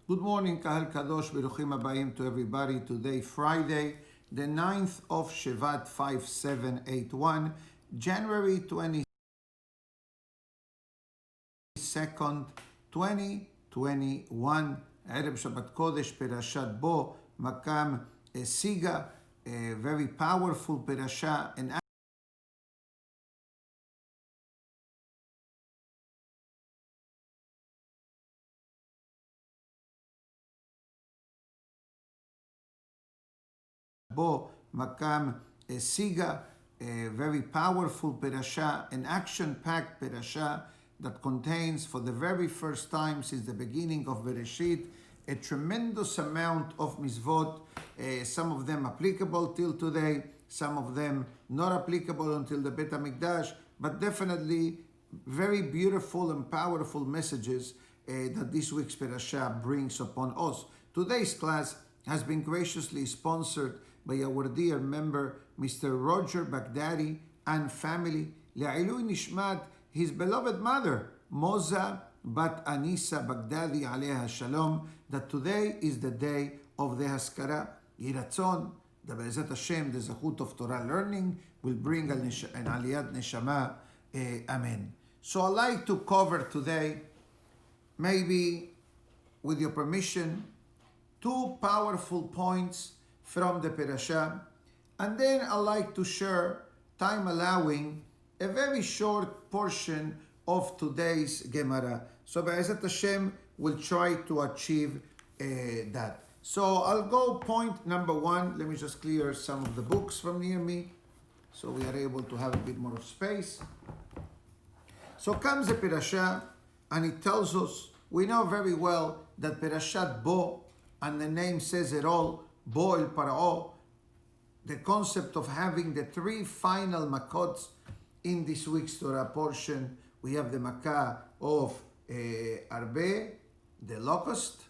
Good morning, Kahal Kadosh, Beruchim Abayim to everybody. Today, Friday, the 9th of Shevat 5781, January 22nd, 2021. Erev Shabbat Kodesh, Perashat Bo, Makam Siga, a very powerful Perasha, and Bo Makam Siga, a very powerful perasha, an action-packed perasha that contains, for the very first time since the beginning of Bereshit, a tremendous amount of mitzvot, some of them applicable till today, some of them not applicable until the Bet HaMikdash, but definitely very beautiful and powerful messages that this week's perasha brings upon us. Today's class has been graciously sponsored by our dear member, Mr. Roger Baghdadi and family, Le'ilui Nishmat, his beloved mother, Moza Bat Anisa Baghdadi Aleha Shalom, that today is the day of the Haskara. Yiratzon, the Be'ezat Hashem, the Zachut of Torah learning, will bring an Aliyat Neshama. Amen. So I'd like to cover today, maybe with your permission, two powerful points from the Perashah, and then I like to share, time allowing, a very short portion of today's Gemara. So Be'ezat Hashem will try to achieve that. So I'll go point number one. Let me just clear some of the books from near me so we are able to have a bit more of space. So comes the Perashah, and it tells us, we know very well that Perashat Bo, and the name says it all, Bo el Para'o, the concept of having the three final makots in this week's Torah portion. We have the Makkah of Arbe, the locust,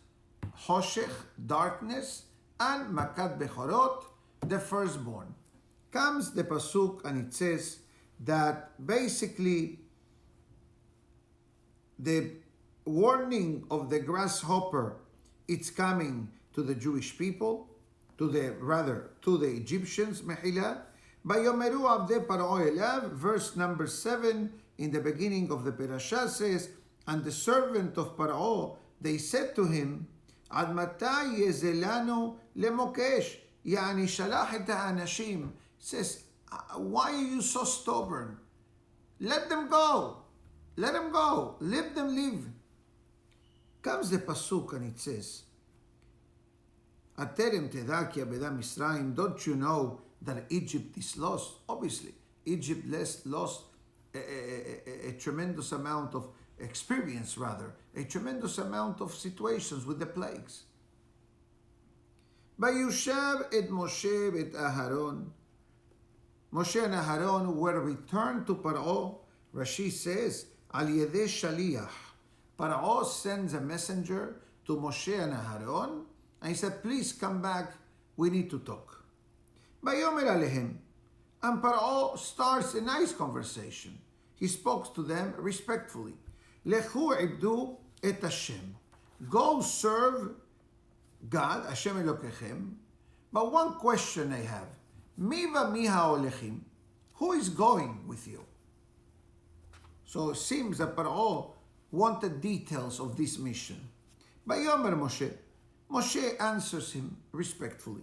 Hoshech, darkness, and Makat Bechorot, the firstborn. Comes the Pasuk, and it says that basically the warning of the grasshopper, it's coming to the Jewish people, to the Egyptians, Mehila. Bayomeru Avde Paro Elav, verse number 7 in the beginning of the Perashah says, and the servant of Paro, they said to him, Ad matai yezelanu lemokesh, yani shalach et ha'anashim, says, why are you so stubborn? Let them go. Let them go. Let them live. Comes the Pasuk, and it says, Aterem teda ki abeda Misraim, don't you know that Egypt is lost? Obviously, Egypt lost a tremendous amount of experience, a tremendous amount of situations with the plagues. Bayushav et Moshe et Aharon. Moshe and Aharon were returned to Paro. Rashi says, Al Yedeh Shaliach. Paro sends a messenger to Moshe and Aharon, and he said, please come back, we need to talk. Bayomer alehem. And Paro starts a nice conversation. He spoke to them respectfully. Lechu ibdu et Hashem. Go serve God, Hashem Elokechem. But one question I have. Miva miha olechim. Who is going with you? So it seems that Paro wanted details of this mission. Bayomer Moshe. Moshe answers him respectfully.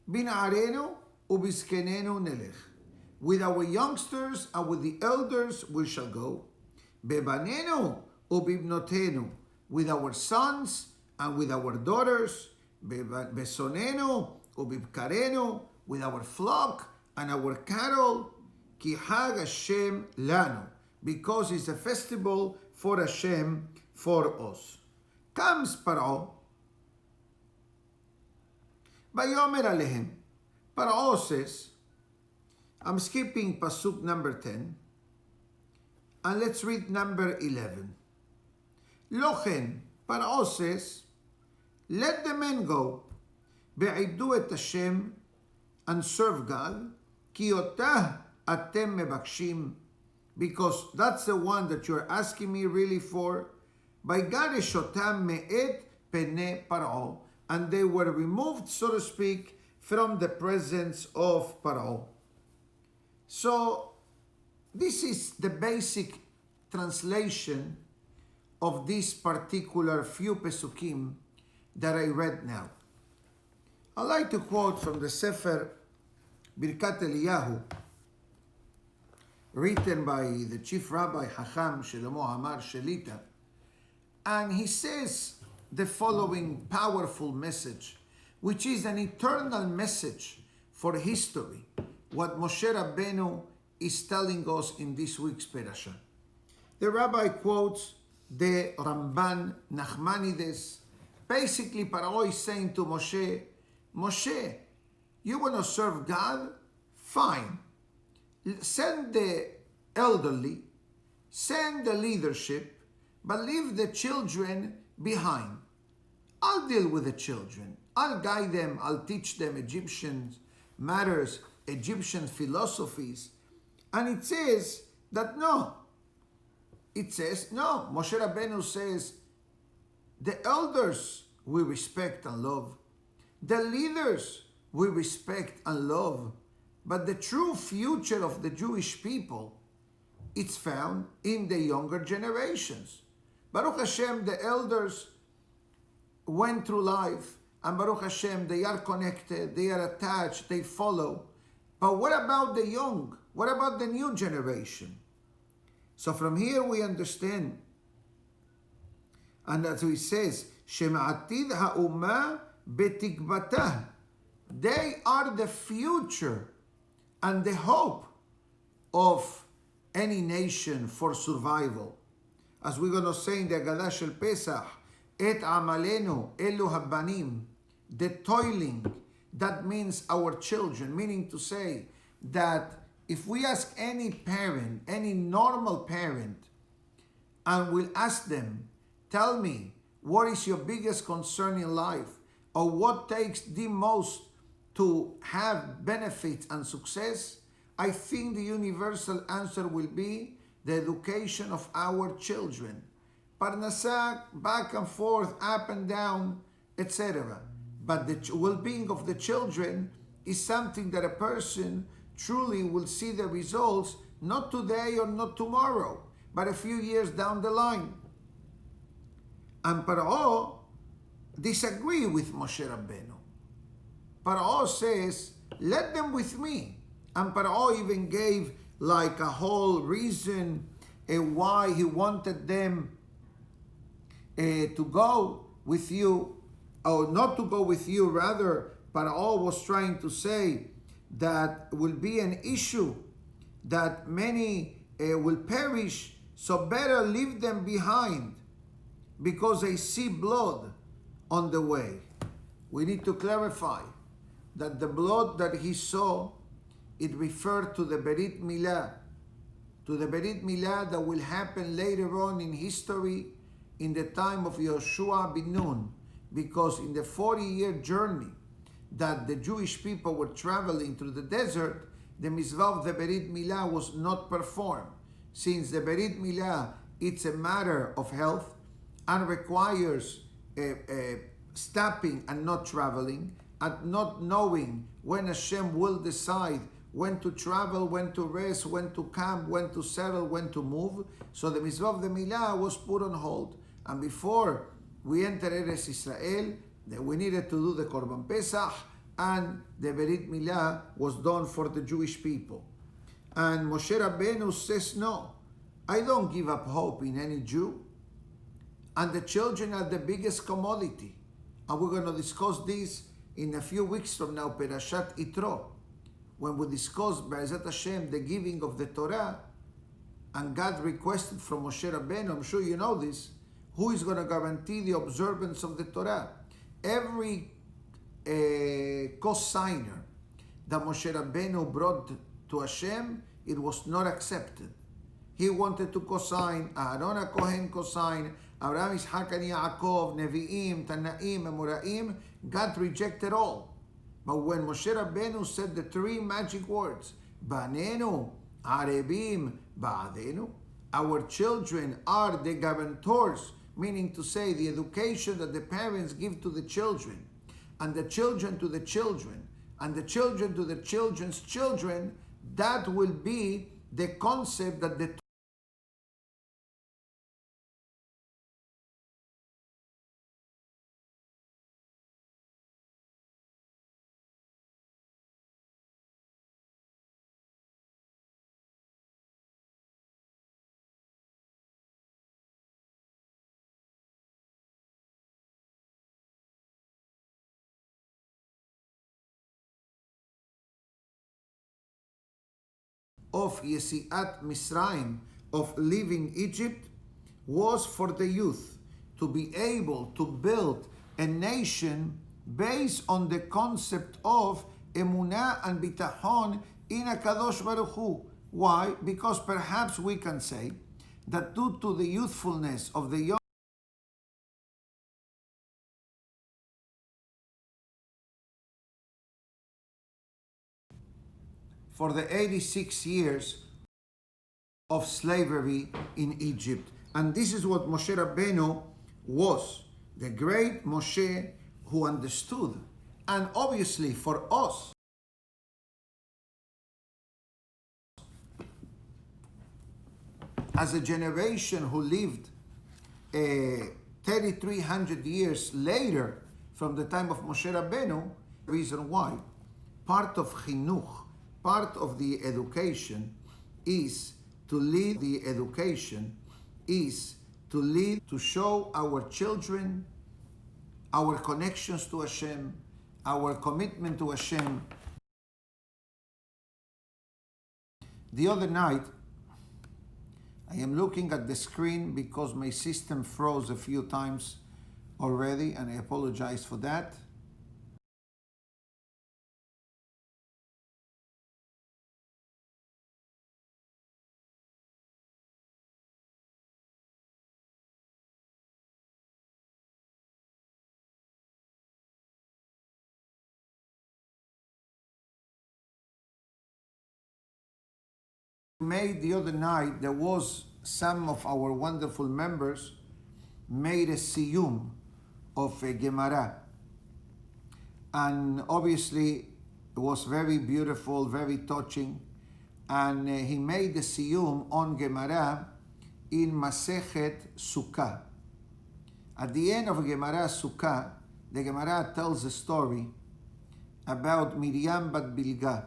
Bina'arenu ubiskenenu nelech. With our youngsters and with the elders we shall go. Bebanenu ubibnotenu. With our sons and with our daughters. Besonenu ubibkarenu. With our flock and our cattle. Ki hag Hashem lanu. Because it's a festival for Hashem, for us. Comes Paro. Bayomer alehem. Paro says, I'm skipping Pasuk number 10, and let's read number 11. Lochen, Paro says, let the men go, be'ibdu et Hashem, and serve God, ki otah atem mebakshim, because that's the one that you're asking me really for. By God eshotam me'et pene Paro, and they were removed, so to speak, from the presence of Paro. So this is the basic translation of this particular few pesukim that I read now. I'd like to quote from the Sefer Birkat Eliyahu, written by the chief rabbi Chacham Shlomo Amar Shelita, and he says the following powerful message, which is an eternal message for history, what Moshe Rabbeinu is telling us in this week's parasha. The rabbi quotes the Ramban Nachmanides. Basically, Paro is saying to Moshe, Moshe, you want to serve God? Fine. Send the elderly, send the leadership, but leave the children behind. I'll deal with the children. I'll guide them. I'll teach them Egyptian matters, Egyptian philosophies. And it says that no. It says no. Moshe Rabbeinu says the elders we respect and love. The leaders we respect and love. But the true future of the Jewish people, it's found in the younger generations. Baruch Hashem, the elders went through life, and Baruch Hashem, they are connected, they are attached, they follow. But what about the young? What about the new generation? So from here we understand, and as he says, Shema'atid ha'ummah betikbatah. They are the future and the hope of any nation for survival. As we're going to say in the Agadah Shel Pesach, Et amalenu elu habanim, the toiling, that means our children, meaning to say that if we ask any parent, any normal parent, and we'll ask them, tell me, what is your biggest concern in life, or what takes the most to have benefits and success, I think the universal answer will be the education of our children. Parnasah, back and forth, up and down, etc. But the well-being of the children is something that a person truly will see the results, not today or not tomorrow, but a few years down the line. And Paro disagree with Moshe Rabbeinu. Paro says, let them with me. And Paro even gave like a whole reason why he wanted them to go with you, or not to go with you. Rather, Paro was trying to say that will be an issue, that many will perish, so better leave them behind, because they see blood on the way. We need to clarify that the blood that he saw, it referred to the Berit Milah, to the Berit Milah that will happen later on in history in the time of Yoshua bin Nun, because in the 40-year journey that the Jewish people were traveling through the desert, the mitzvah of the Berit Milah was not performed. Since the Berit Milah, it's a matter of health and requires stopping and not traveling, and not knowing when Hashem will decide when to travel, when to rest, when to camp, when to settle, when to move. So the mitzvah of the Milah was put on hold. And before we entered Eretz Israel, we needed to do the Korban Pesach, and the Berit Milah was done for the Jewish people. And Moshe Rabbeinu says, no, I don't give up hope in any Jew. And the children are the biggest commodity. And we're going to discuss this in a few weeks from now, Perashat Yitro, when we discuss, Be'ezat Hashem, the giving of the Torah, and God requested from Moshe Rabbeinu, I'm sure you know this, who is going to guarantee the observance of the Torah? Every co-signer that Moshe Rabbeinu brought to Hashem, it was not accepted. He wanted to co-sign, Aaron HaKohen co-sign, Abraham, Yitzhak, and Yaakov, Nevi'im, Tanaim, Amoraim. God rejected all. But when Moshe Rabbeinu said the three magic words, Banenu, Arebim, Ba'adenu, our children are the guarantors meaning to say the education that the parents give to the children, and the children to the children, and the children to the children's children, that will be the concept that the of Yesiat Misraim, of leaving Egypt, was for the youth to be able to build a nation based on the concept of emunah and bitachon in a Kadosh Baruch Hu. Why? Because perhaps we can say that due to the youthfulness of the young, for the 86 years of slavery in Egypt. And this is what Moshe Rabbeinu was, the great Moshe who understood. And obviously for us, as a generation who lived 3,300 years later from the time of Moshe Rabbeinu, reason why. Part of chinuch, part of the education is to lead the education, is to lead, to show our children our connections to Hashem, our commitment to Hashem. The other night, I am looking at the screen because my system froze a few times already, and I apologize for that. Made the other night, there was some of our wonderful members made a siyum of a Gemara, and obviously it was very beautiful, very touching, and he made the siyum on Gemara in Masechet Sukkah. At the end of Gemara Sukkah, the Gemara tells a story about Miriam bat Bilga,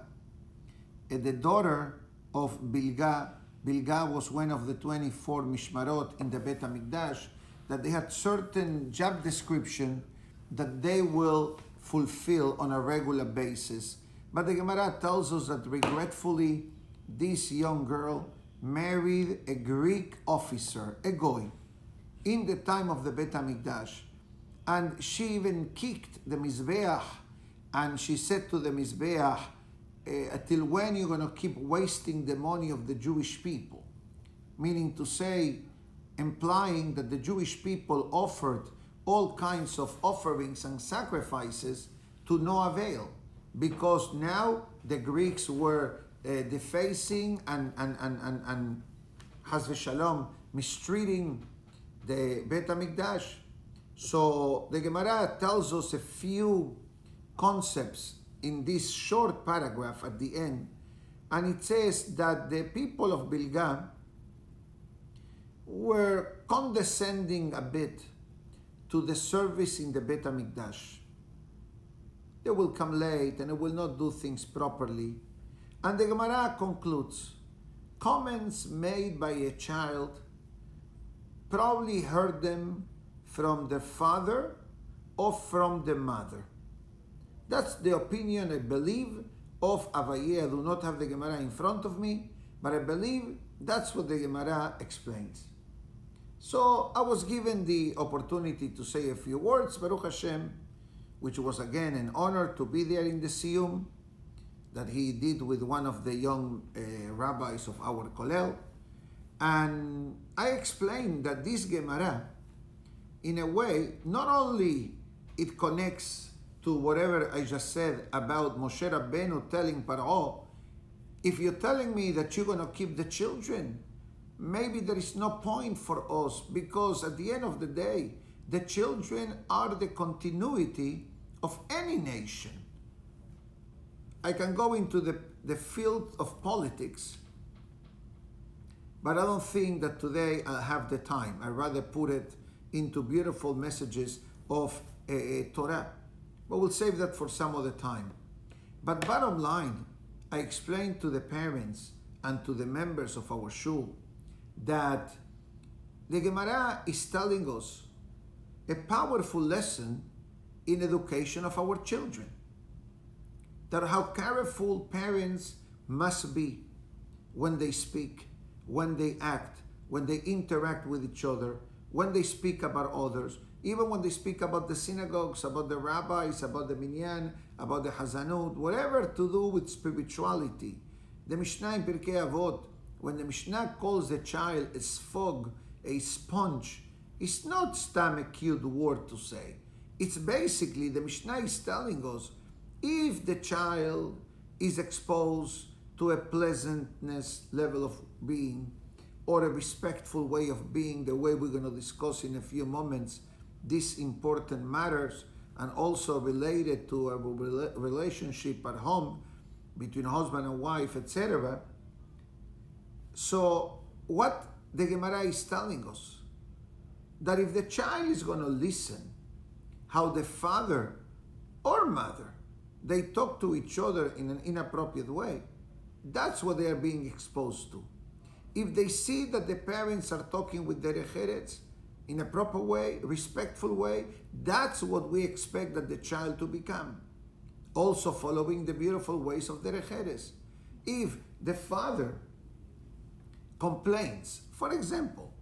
the daughter of Bilga. Bilga was one of the 24 Mishmarot in the Bet HaMikdash, that they had certain job description that they will fulfill on a regular basis. But the Gemara tells us that regretfully, this young girl married a Greek officer, a goy, in the time of the Bet HaMikdash. And she even kicked the Mizbeach, and she said to the Mizbeach, until when you're going to keep wasting the money of the Jewish people? Meaning to say, implying that the Jewish people offered all kinds of offerings and sacrifices to no avail, because now the Greeks were defacing and Haz v'Shalom, mistreating the Bet HaMikdash. So the Gemara tells us a few concepts in this short paragraph at the end, and it says that the people of Bilga were condescending a bit to the service in the Bet HaMikdash. They will come late and they will not do things properly. And the Gemara concludes, comments made by a child probably heard them from the father or from the mother. That's the opinion, I believe, of Abaye. I do not have the Gemara in front of me, but I believe that's what the Gemara explains. So I was given the opportunity to say a few words, Baruch Hashem, which was again an honor to be there in the siyum that he did with one of the young rabbis of our kollel. And I explained that this Gemara, in a way, not only it connects to whatever I just said about Moshe Rabbeinu telling Paro, if you're telling me that you're going to keep the children, maybe there is no point for us, because at the end of the day, the children are the continuity of any nation. I can go into the field of politics, but I don't think that today I have the time. I'd rather put it into beautiful messages of Torah. But we'll save that for some other time. But bottom line, I explained to the parents and to the members of our shul that the Gemara is telling us a powerful lesson in education of our children. That how careful parents must be when they speak, when they act, when they interact with each other, when they speak about others, even when they speak about the synagogues, about the rabbis, about the minyan, about the hazanut, whatever to do with spirituality. The Mishnah in Pirkei Avot, when the Mishnah calls the child a sfog, a sponge, it's not stam a cute word to say. It's basically, the Mishnah is telling us, if the child is exposed to a pleasantness level of being, or a respectful way of being, the way we're going to discuss in a few moments, these important matters, and also related to a relationship at home between husband and wife, etc. So what the Gemara is telling us, that if the child is going to listen how the father or mother, they talk to each other in an inappropriate way, that's what they are being exposed to. If they see that the parents are talking with derech eretz in a proper way, respectful way, that's what we expect that the child to become. Also following the beautiful ways of derech eretz. If the father complains, for example,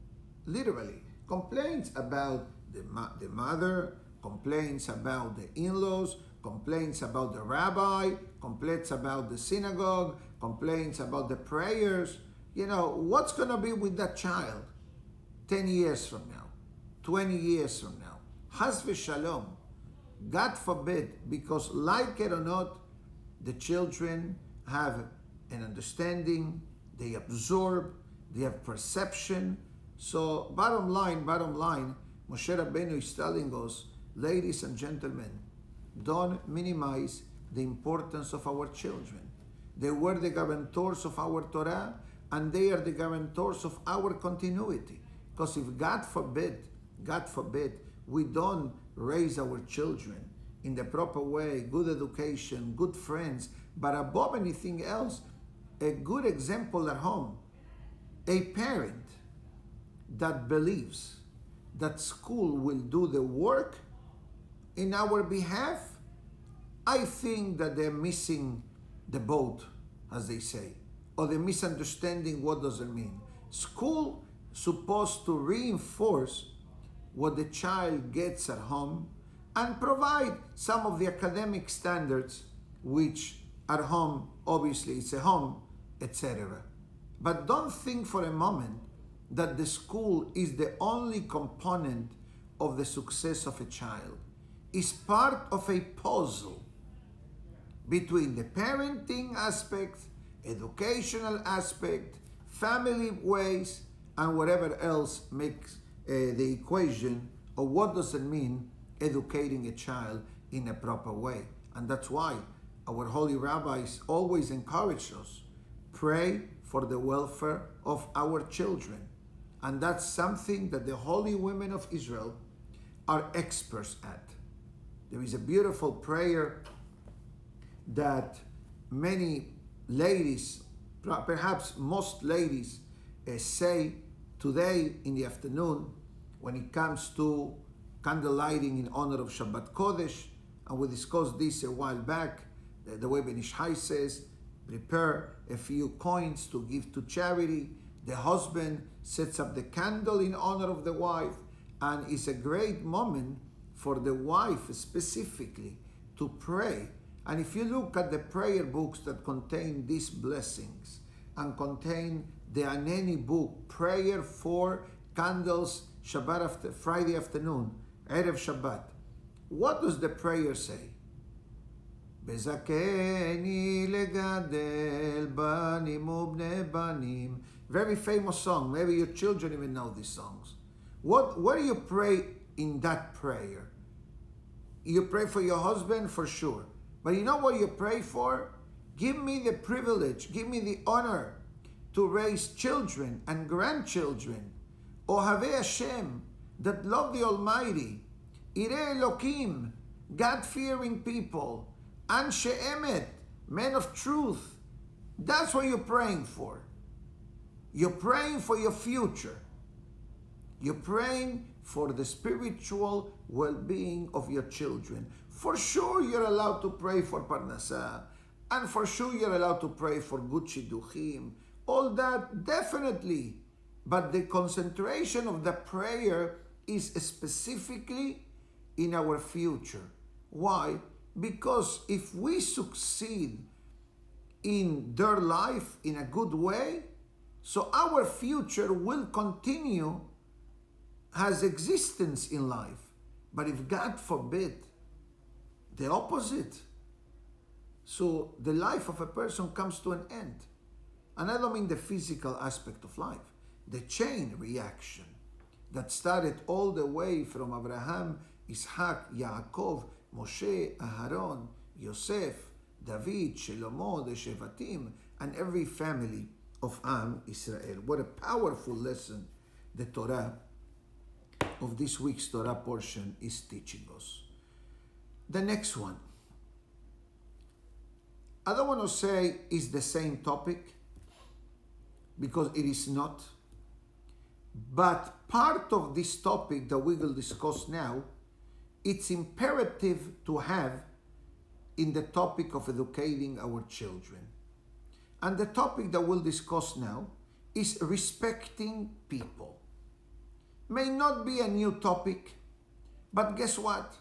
literally, complains about the mother, complains about the in-laws, complains about the rabbi, complains about the synagogue, complains about the prayers, what's going to be with that child 10 years from now, 20 years from now? Chas v'shalom, God forbid, because like it or not, the children have an understanding, they absorb, they have perception. So bottom line, Moshe Rabbeinu is telling us, ladies and gentlemen, don't minimize the importance of our children. They were the guarantors of our Torah, and they are the guarantors of our continuity. Because if God forbid, we don't raise our children in the proper way, good education, good friends, but above anything else, a good example at home, a parent that believes that school will do the work in our behalf, I think that they're missing the boat, as they say, or they're misunderstanding what does it mean. School supposed to reinforce what the child gets at home and provide some of the academic standards, which at home, obviously it's a home, etc. But don't think for a moment that the school is the only component of the success of a child. It's part of a puzzle between the parenting aspect, educational aspect, family ways, and whatever else makes the equation of what does it mean educating a child in a proper way. And that's why our holy rabbis always encourage us, pray for the welfare of our children. And that's something that the holy women of Israel are experts at. There is a beautiful prayer that many ladies, perhaps most ladies, say today in the afternoon when it comes to candle lighting in honor of Shabbat Kodesh. And we discussed this a while back. The way Ben Ish Hai says, prepare a few coins to give to charity. The husband sets up the candle in honor of the wife, and it's a great moment for the wife specifically to pray. And if you look at the prayer books that contain these blessings and contain the Aneni book, Prayer for Candles, Friday afternoon, Erev Shabbat, what does the prayer say? Bezakeni legadel banim ubne banim Very famous song. Maybe your children even know these songs. What do you pray in that prayer? You pray for your husband for sure. But you know what you pray for? Give me the privilege, give me the honor to raise children and grandchildren. Ohavei Hashem, that love the Almighty. Irei Elokim, God-fearing people. Anshe Emet, men of truth. That's what you're praying for. You're praying for your future. You're praying for the spiritual well-being of your children. For sure you're allowed to pray for Parnasah. And for sure you're allowed to pray for good shidduchim. All that, definitely. But the concentration of the prayer is specifically in our future. Why? Because if we succeed in their life in a good way, so our future will continue as existence in life. But if God forbid, the opposite, so the life of a person comes to an end. And I don't mean the physical aspect of life, the chain reaction that started all the way from Abraham, Ishak, Yaakov, Moshe, Aharon, Yosef, David, Shlomo, the Shevatim, and every family of Am Israel. What a powerful lesson the Torah of this week's Torah portion is teaching us. The next one. I don't want to say it's the same topic, because it is not. But part of this topic that we will discuss now, it's imperative to have in the topic of educating our children. And the topic that we'll discuss now is respecting people. May not be a new topic, but guess what?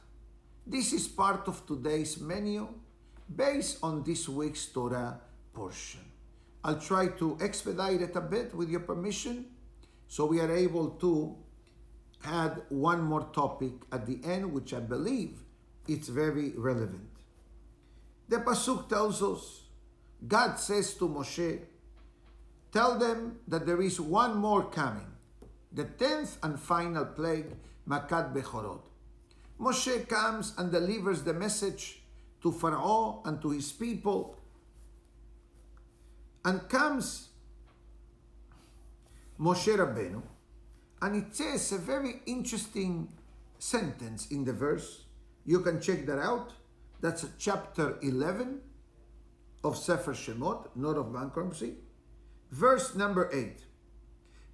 This is part of today's menu based on this week's Torah portion. I'll try to expedite it a bit with your permission, so we are able to add one more topic at the end, which I believe it's very relevant. The Pasuk tells us, God says to Moshe, tell them that there is one more coming, the 10th and final plague, Makat Bechorot. Moshe comes and delivers the message to Pharaoh and to his people, and comes Moshe Rabbeinu, and it says a very interesting sentence in the verse. You can check that out. That's chapter 11 of Sefer Shemot, Note of Bankruptcy. Verse number 8.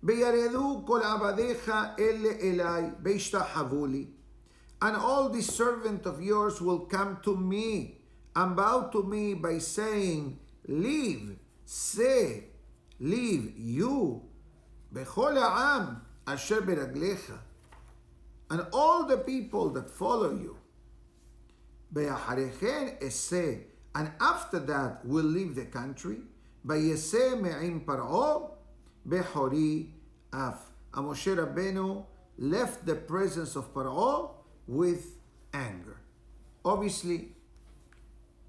Beyaredu kol abadecha ele elai beishtahavu li. And all the servant of yours will come to me and bow to me by saying, leave, say, leave you, bechol ha'am asher beraglecha, and all the people that follow you. Be'acharechen eseh, and after that will leave the country. Vayeseh me'im par'o bechori af. And Moshe Rabbeinu left the presence of Par'o with anger. Obviously,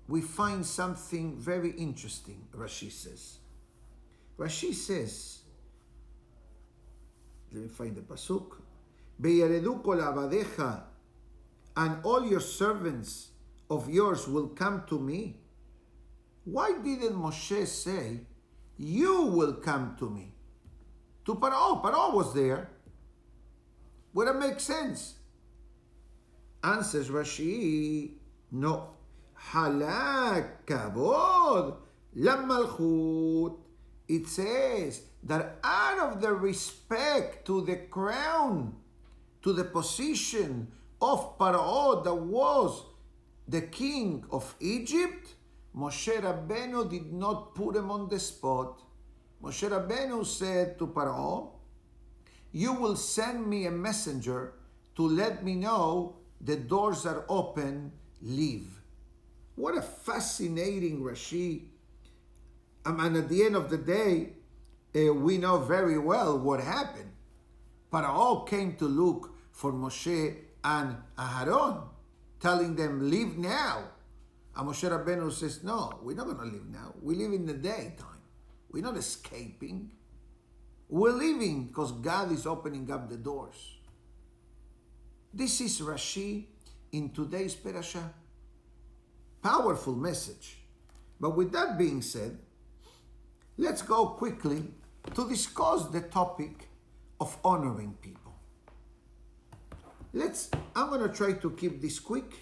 we find something very interesting, Rashi says. Rashi says, let me find the pasuk. Beyaredu kol abadecha, and all your servants of yours will come to me. Why didn't Moshe say, you will come to me? To Paro. Paro was there. Would it make sense? Answers Rashi, no. Halak kavod lamalchut. It says that out of the respect to the crown, to the position of Paro that was the king of Egypt, Moshe Rabbeinu did not put him on the spot. Moshe Rabbeinu said to Paro, you will send me a messenger to let me know the doors are open, leave. What a fascinating Rashi. And at the end of the day, we know very well what happened. Paro came to look for Moshe and Aharon, telling them, leave now. And Moshe Rabbeinu says, no, we're not going to leave now. We live in the daytime. We're not escaping. We're leaving because God is opening up the doors. This is Rashi in today's parasha. Powerful message. But with that being said, let's go quickly to discuss the topic of honoring people. I'm going to try to keep this quick.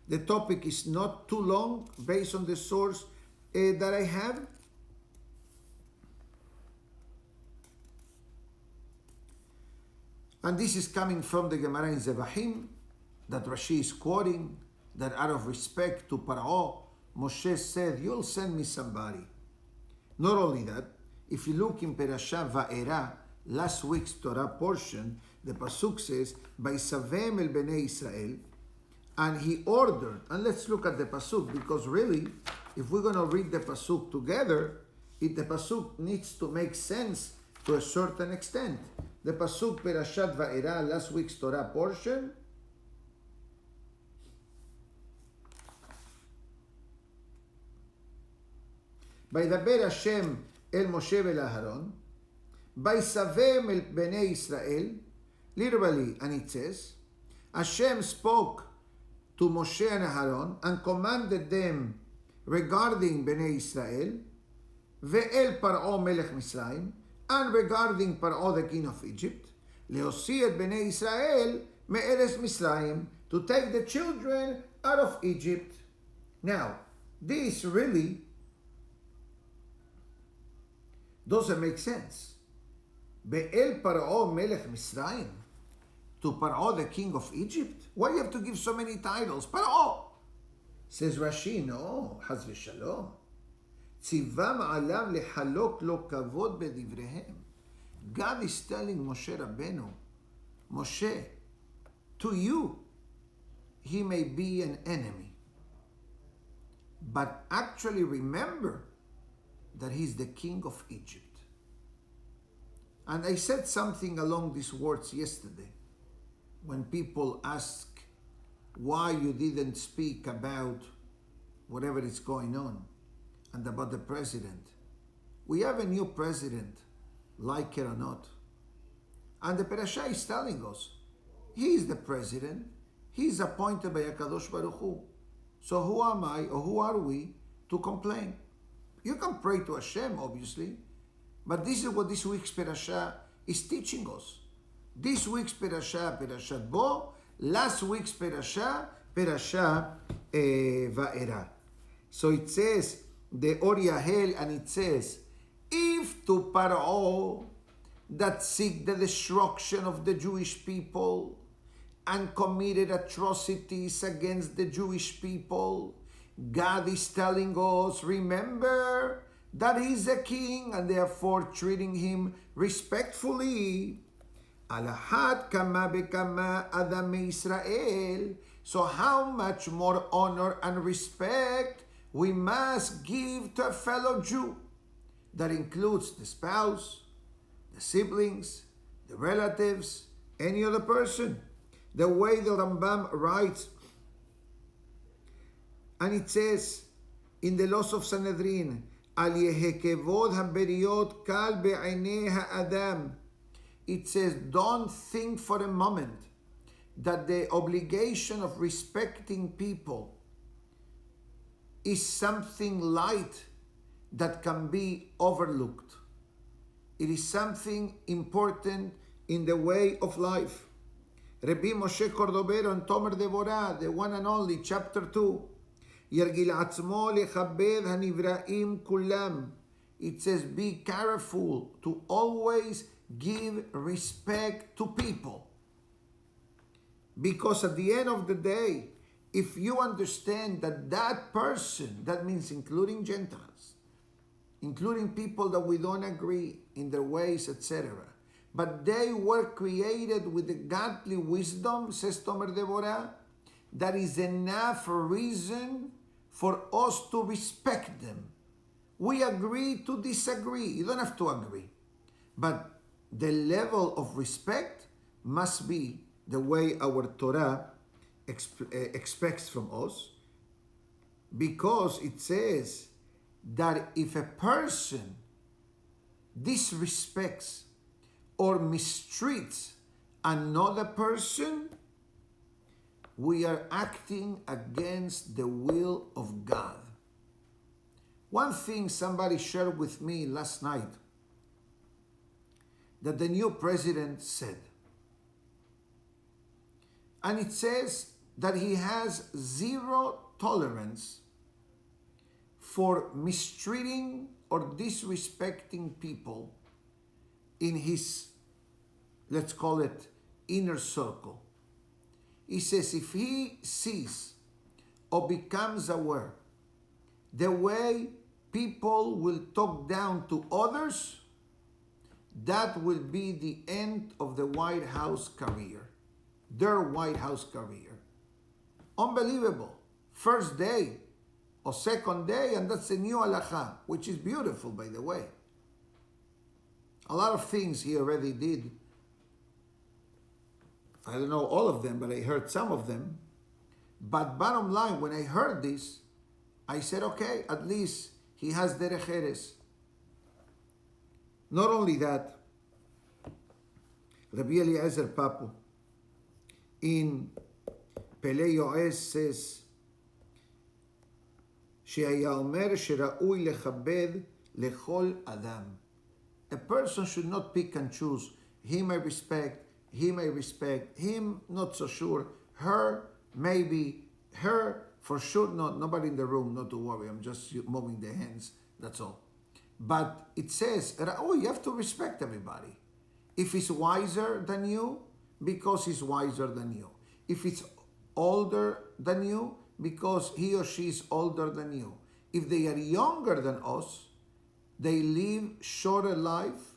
The topic is not too long based on the source that I have. And this is coming from the Gemara in Zevahim that Rashi is quoting, that out of respect to Paro, Moshe said, you'll send me somebody. Not only that, if you look in Perashat Va'era, last week's Torah portion, the Pasuk says, Vaisavem el Bnei Israel, and he ordered, and let's look at the Pasuk, because really, if we're going to read the Pasuk together, the Pasuk needs to make sense to a certain extent. The Pasuk Perashat Va'era, last week's Torah portion, Vaydaber Hashem el Moshe vel Aharon, Vaisavem el Bnei Israel, literally, and it says, Hashem spoke to Moshe and Aharon and commanded them regarding Bnei Israel, ve'el Paro melech Misraim, and regarding Paro the king of Egypt, leosi et Bnei Israel me'eres Misraim, to take the children out of Egypt. Now, this really doesn't make sense. Be'el Paro melech Misraim, to Paro the king of Egypt? Why do you have to give so many titles? Paro! Says Rashi, no, Haz v'shalom. Tzivam alav lehalok lo kavod bedivrehem. God is telling Moshe Rabbeinu, Moshe, to you, he may be an enemy. But actually remember that he's the king of Egypt. And I said something along these words yesterday when people ask why you didn't speak about whatever is going on and about the president. We have a new president, like it or not. And the parasha is telling us, he is the president, he is appointed by HaKadosh Baruch Hu. So who am I or who are we to complain? You can pray to Hashem, obviously, but this is what this week's parasha is teaching us. This week's parasha, Perashat Bo, last week's parasha, Va'era. So it says, the Or Yahel, and it says, if to Paro that seek the destruction of the Jewish people and committed atrocities against the Jewish people, God is telling us, remember that he's a king and therefore treating him respectfully. Alahat kama bekama Adam Israel. So how much more honor and respect we must give to a fellow Jew. That includes the spouse, the siblings, the relatives, any other person. The way the Rambam writes, and it says in the laws of Sanhedrin, Al yehe kevod haberiot kal be'einei ha'adam. It says, don't think for a moment that the obligation of respecting people is something light that can be overlooked. It is something important in the way of life. Rabbi Moshe Cordovero and Tomer Devora, the one and only, chapter 2. Yergil atzmo lechabed hanivraim kulam. It says, be careful to always give respect to people. Because at the end of the day, if you understand that that person, that means including Gentiles, including people that we don't agree in their ways, etc., but they were created with the godly wisdom, says Tomer Devora, that is enough reason for us to respect them. We agree to disagree. You don't have to agree. But the level of respect must be the way our Torah expects from us, because it says that if a person disrespects or mistreats another person, we are acting against the will of God. One thing somebody shared with me last night that the new president said, and it says that he has zero tolerance for mistreating or disrespecting people in his, let's call it, inner circle. He says if he sees or becomes aware the way people will talk down to others, that will be the end of the White House career, their White House career. Unbelievable. First day or second day, and that's a new halakha, which is beautiful, by the way. A lot of things he already did. I don't know all of them, but I heard some of them. But bottom line, when I heard this, I said, okay, at least he has derech eretz. Not only that, Rabbi Eliezer Papu in Pele Yoez says, שהיה אומר שראוי לכבד לכל אדם. A person should not pick and choose. Him I respect, him not so sure, her maybe, her for sure not, nobody in the room, not to worry, I'm just moving the hands, that's all. But it says, oh, you have to respect everybody. If he's wiser than you, because he's wiser than you. If it's older than you, because he or she is older than you. If they are younger than us, they live shorter life,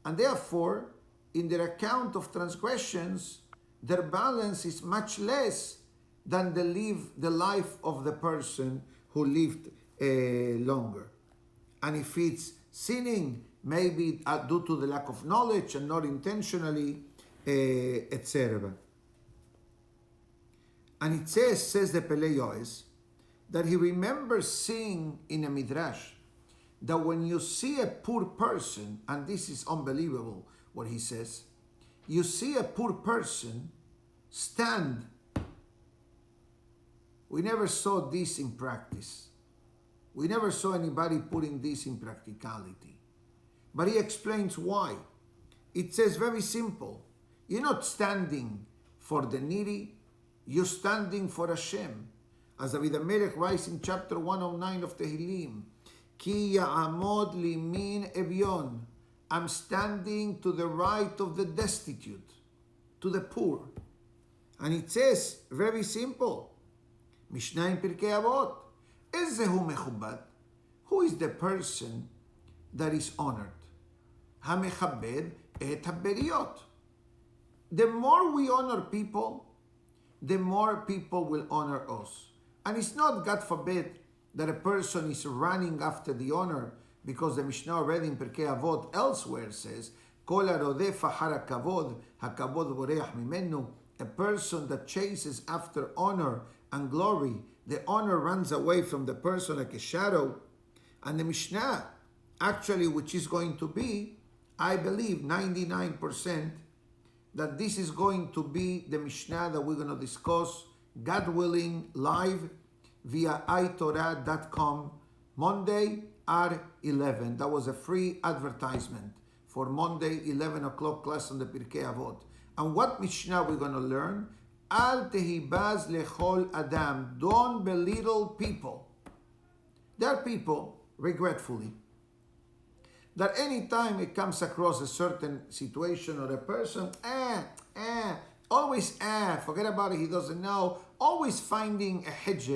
and therefore, in their account of transgressions, their balance is much less than the life of the person who lived longer. And if it's sinning, maybe due to the lack of knowledge and not intentionally, etc. And it says the Pele Yoez, that he remembers seeing in a midrash that when you see a poor person, and this is unbelievable what he says, you see a poor person stand. We never saw this in practice. We never saw anybody putting this in practicality. But he explains why. It says very simple. You're not standing for the needy, you're standing for Hashem. As David HaMelech writes in chapter 109 of Tehillim, Ki ya'amod limin evyon. I'm standing to the right of the destitute, to the poor. And it says, very simple, Mishnah in Pirkei Avot, Ezehu mechubad. Who is the person that is honored? Hamechabed et haberiot. The more we honor people, the more people will honor us. And it's not, God forbid, that a person is running after the honor, because the Mishnah already in Pirkei Avot elsewhere says, Kol harodef achar hakavod, hakavod boreach mimenu. A person that chases after honor and glory, the honor runs away from the person like a shadow. And the Mishnah, actually, which is going to be, I believe, 99%, that this is going to be the Mishnah that we're going to discuss, God willing, live via itorah.com, Monday at 11. That was a free advertisement for Monday, 11 o'clock class on the Pirkei Avot. And what Mishnah we're going to learn? Al tehibaz lechol adam. Don't belittle people. There are people, regretfully, that anytime it comes across a certain situation or a person, always forget about it, he doesn't know, always finding a hedge,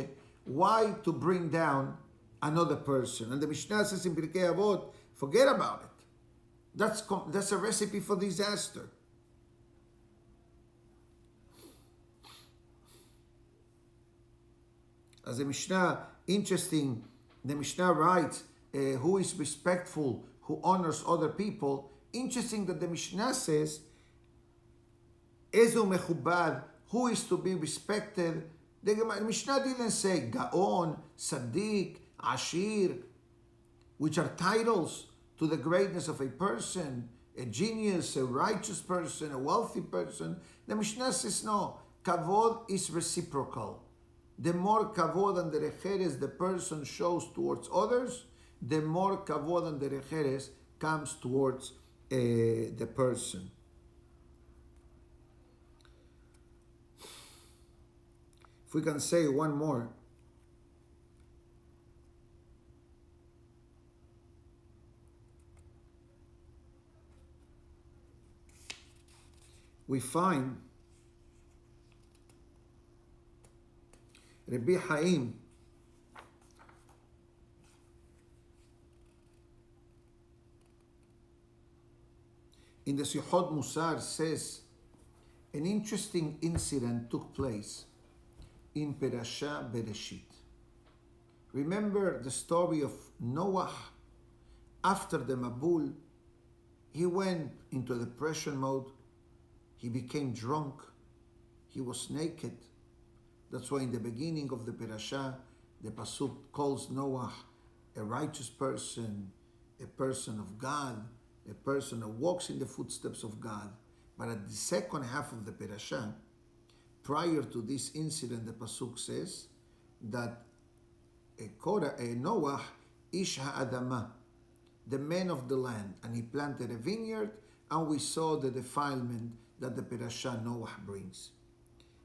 why to bring down another person. And the Mishnah says in Pirkei Avot, forget about it. That's a recipe for disaster. As the Mishnah, interesting, the Mishnah writes, who is respectful, who honors other people. Interesting that the Mishnah says, Ezu mechubad, who is to be respected. The Mishnah didn't say Gaon, Sadiq, Ashir, which are titles to the greatness of a person, a genius, a righteous person, a wealthy person. The Mishnah says no, kavod is reciprocal. The more kavod and derecheres the person shows towards others, the more kavod and derecheres comes towards the person. If we can say one more. We find Rabbi Haim in the Sihot Musar says an interesting incident took place in Perasha Bereshit. Remember the story of Noah after the Mabul? He went into depression mode. He became drunk. He was naked. That's why in the beginning of the Perasha, the Pasuk calls Noah a righteous person, a person of God, a person who walks in the footsteps of God. But at the second half of the Perasha, prior to this incident, the Pasuk says that Noah, Ish ha'adama, the man of the land, and he planted a vineyard, and we saw the defilement that the Perasha Noah brings.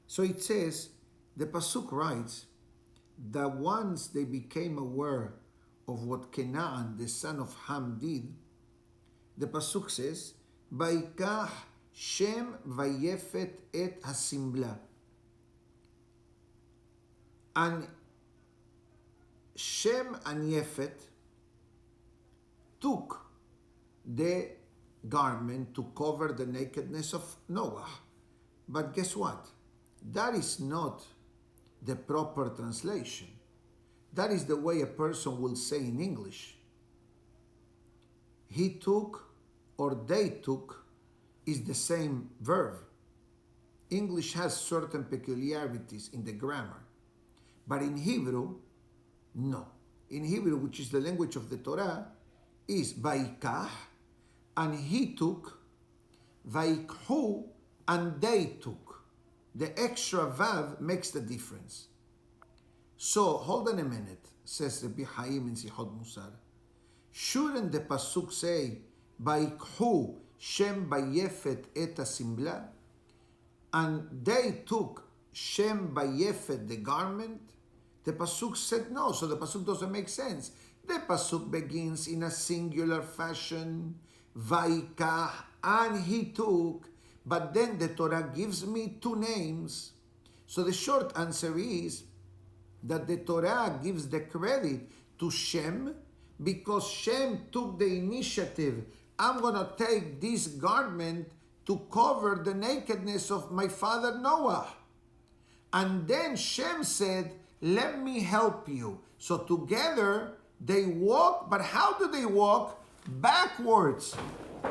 So it says, the Pasuk writes that once they became aware of what Canaan, the son of Ham, did, the Pasuk says, Vaikach Shem vayefet et hasimbla. And Shem and Yefet took the garment to cover the nakedness of Noah. But guess what? That is not the proper translation. That is the way a person will say in English. He took or they took is the same verb. English has certain peculiarities in the grammar. But in Hebrew, no. In Hebrew, which is the language of the Torah, is Vaikach, and he took, Vaikhu, and they took. The extra vav makes the difference. So, hold on a minute, says Rabbi Haim in Sihot Musar. Shouldn't the Pasuk say, Vaikhu Shem Bayefet et Asimbla? And they took Shem Bayefet, the garment? The Pasuk said no, so the Pasuk doesn't make sense. The Pasuk begins in a singular fashion, Vaikah, and he took, but then the Torah gives me two names. So the short answer is that the Torah gives the credit to Shem because Shem took the initiative. I'm going to take this garment to cover the nakedness of my father Noah. And then Shem said, let me help you. So together they walk, but how do they walk? Backwards.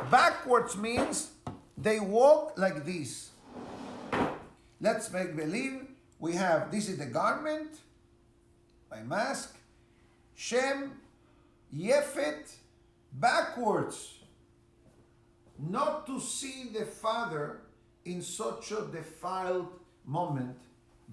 Backwards means they walk like this. Let's make believe we have, this is the garment, my mask, Shem, Yefet, backwards. Not to see the father in such a defiled moment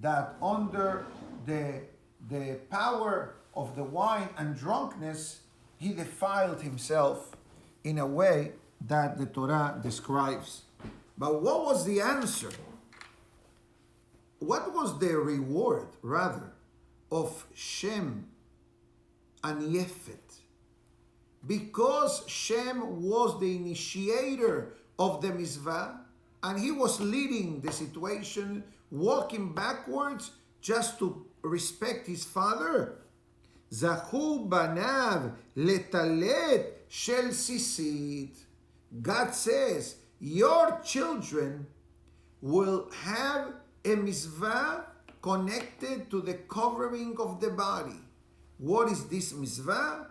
that under the power of the wine and drunkenness, he defiled himself in a way that the Torah describes. But what was the answer? What was the reward, rather, of Shem and Yefet? Because Shem was the initiator of the mitzvah, and he was leading the situation, walking backwards just to respect his father. Zachu banav letalet shel sisit. God says, your children will have a mitzvah connected to the covering of the body. What is this mitzvah?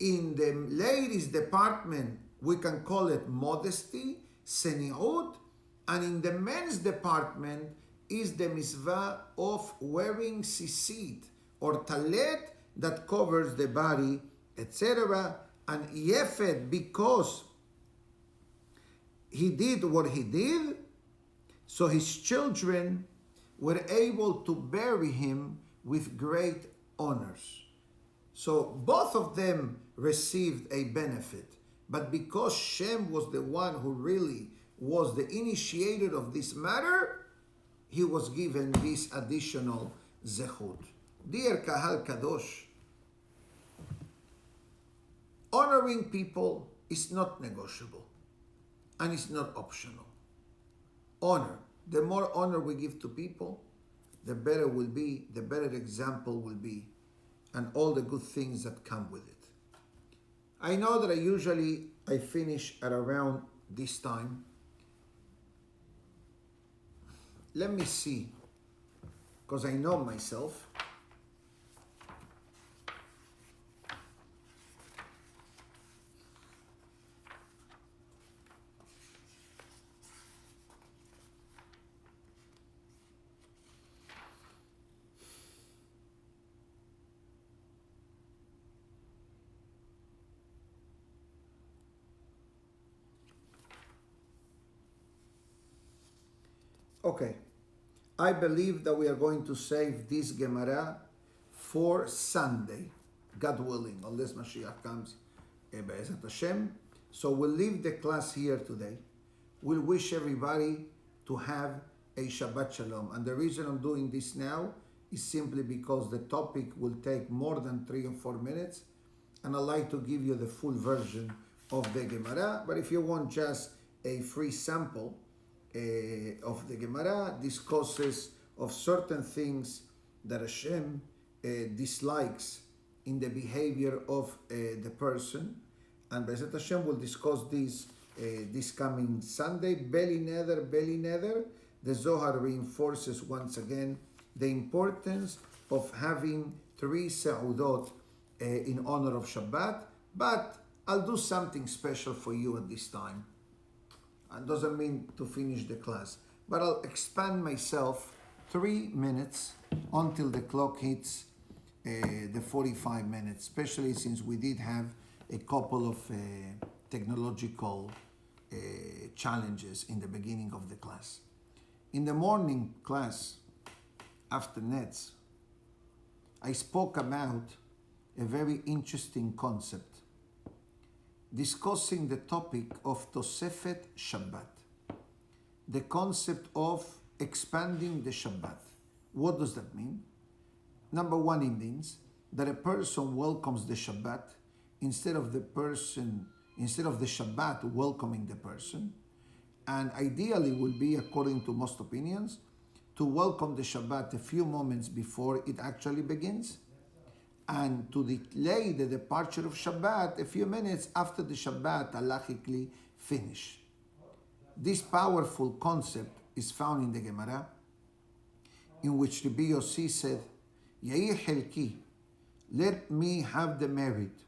In the ladies' department, we can call it modesty, seniut, and in the men's department is the mitzvah of wearing sisit or talet that covers the body, etc. And Yefet, because he did what he did, so his children were able to bury him with great honors. So both of them received a benefit. But because Shem was the one who really was the initiator of this matter, he was given this additional zechut. Dear Kahal Kadosh, honoring people is not negotiable and it's not optional. Honor. The more honor we give to people, the better will be, the better example will be, and all the good things that come with it. I know that I finish at around this time. Let me see, because I know myself. Okay, I believe that we are going to save this Gemara for Sunday, God willing, unless Mashiach comes, Be'ezat Hashem. So we'll leave the class here today. We'll wish everybody to have a Shabbat Shalom. And the reason I'm doing this now is simply because the topic will take more than 3 or 4 minutes, and I'd like to give you the full version of the Gemara. But if you want just a free sample, of the Gemara, discusses of certain things that Hashem dislikes in the behavior of the person, and Bezat Hashem will discuss this coming Sunday. Beli neder. The Zohar reinforces once again the importance of having 3 se'udot in honor of Shabbat, but I'll do something special for you at this time. It doesn't mean to finish the class, but I'll expand myself 3 minutes until the clock hits the 45 minutes, especially since we did have a couple of technological challenges in the beginning of the class. In the morning class, after Nets, I spoke about a very interesting concept, discussing the topic of Tosefet Shabbat, the concept of expanding the Shabbat. What does that mean? Number one, it means that a person welcomes the Shabbat instead of the Shabbat welcoming the person. And ideally would be, according to most opinions, to welcome the Shabbat a few moments before it actually begins, and to delay the departure of Shabbat a few minutes after the Shabbat halachically finish. This powerful concept is found in the Gemara, in which Rabbi Yossi said, Yair Helki, let me have the merit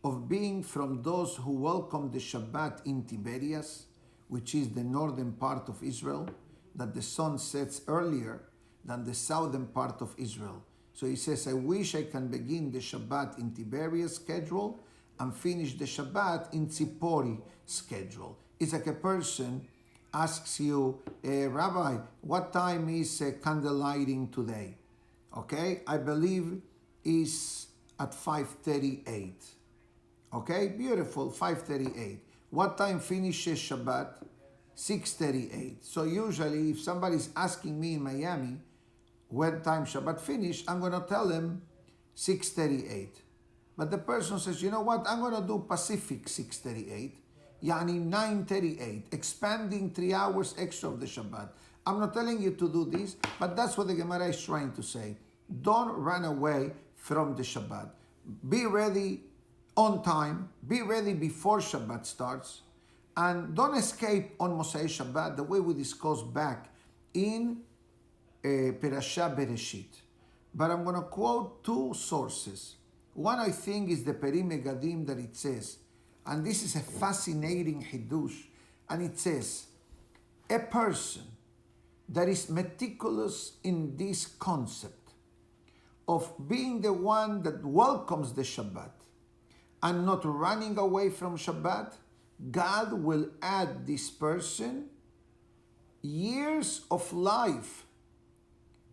of being from those who welcome the Shabbat in Tiberias, which is the northern part of Israel, that the sun sets earlier than the southern part of Israel. So he says, I wish I can begin the Shabbat in Tiberias schedule and finish the Shabbat in Tzipori schedule. It's like a person asks you, Rabbi, what time is candle lighting today? Okay, I believe is at 5:38. Okay, beautiful, 5:38. What time finishes Shabbat? 6:38. So usually if somebody's asking me in Miami, when time Shabbat finish, I'm going to tell them 6:38. But the person says, you know what, I'm going to do Pacific 6:38, yani 9:38, expanding 3 hours extra of the Shabbat. I'm not telling you to do this, but that's what the Gemara is trying to say. Don't run away from the Shabbat. Be ready on time, be ready before Shabbat starts, and don't escape on Mosai Shabbat the way we discussed back in Perasha Bereshit. But I'm going to quote 2 sources. One, I think, is the Peri Megadim, that it says, and this is a fascinating Hidush, and it says, a person that is meticulous in this concept of being the one that welcomes the Shabbat and not running away from Shabbat, God will add this person years of life.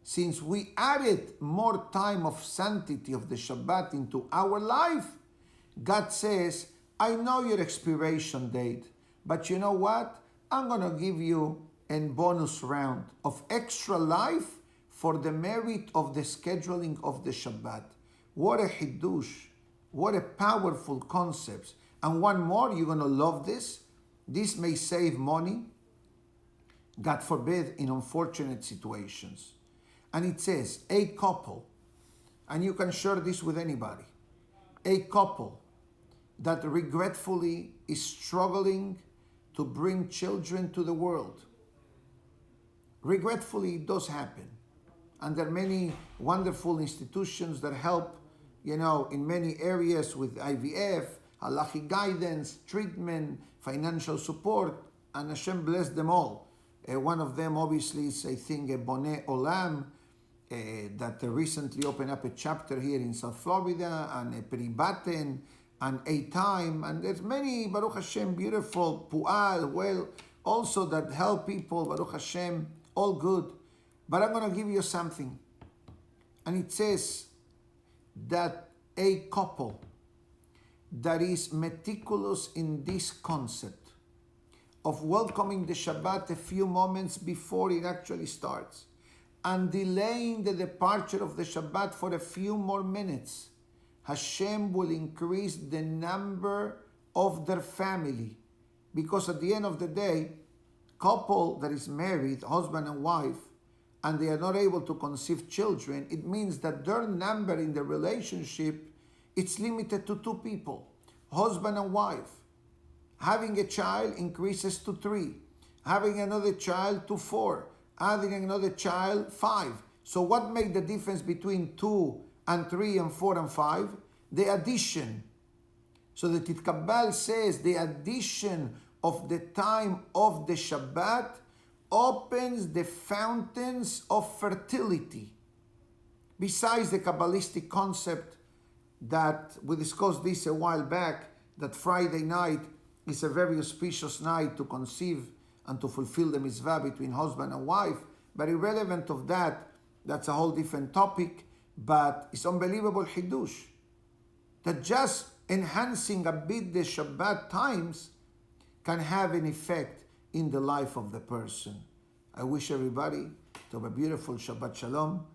Since we added more time of sanctity of the Shabbat into our life, God says, I know your expiration date, but you know what? I'm going to give you a bonus round of extra life for the merit of the scheduling of the Shabbat. What a Hiddush. What a powerful concept. And one more, you're going to love this. This may save money, God forbid, in unfortunate situations. And it says, a couple, and you can share this with anybody, a couple that regretfully is struggling to bring children to the world. Regretfully, it does happen. And there are many wonderful institutions that help, in many areas with IVF, halachic guidance, treatment, financial support, and Hashem bless them all. One of them, obviously, is, I think, a Boneh Olam, that recently opened up a chapter here in South Florida, and a Peribaten, and a time, and there's many, Baruch Hashem, beautiful, Pu'al, well, also that help people, Baruch Hashem, all good. But I'm going to give you something. And it says that a couple that is meticulous in this concept of welcoming the Shabbat a few moments before it actually starts, and delaying the departure of the Shabbat for a few more minutes, Hashem will increase the number of their family. Because at the end of the day, couple that is married, husband and wife, and they are not able to conceive children, it means that their number in the relationship, it's limited to two people, husband and wife. Having a child increases to 3. Having another child to 4. Adding another child, 5. So what makes the difference between 2 and 3 and 4 and 5? The addition. So the Titkabal says the addition of the time of the Shabbat opens the fountains of fertility. Besides the Kabbalistic concept that we discussed this a while back, that Friday night is a very auspicious night to conceive and to fulfill the mitzvah between husband and wife. But irrelevant of that, that's a whole different topic. But it's unbelievable Hiddush that just enhancing a bit the Shabbat times can have an effect in the life of the person. I wish everybody to have a beautiful Shabbat Shalom.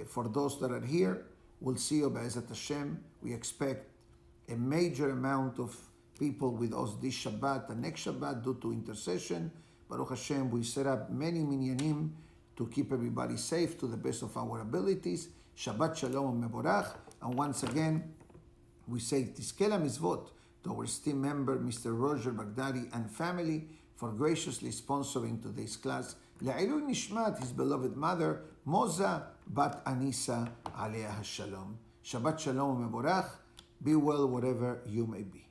For those that are here, we'll see you Be'ezat Hashem. We expect a major amount of people with us this Shabbat and next Shabbat due to intercession. Baruch Hashem, we set up many minyanim to keep everybody safe to the best of our abilities. Shabbat Shalom and Mevorach. And once again, we say Tizkela Mitzvot to our esteemed member, Mr. Roger Baghdadi and family, for graciously sponsoring today's class. Le'ilui Nishmat, his beloved mother, Moza Bat Anisa Aliyah Shalom. Shabbat Shalom and Mevorach. Be well wherever you may be.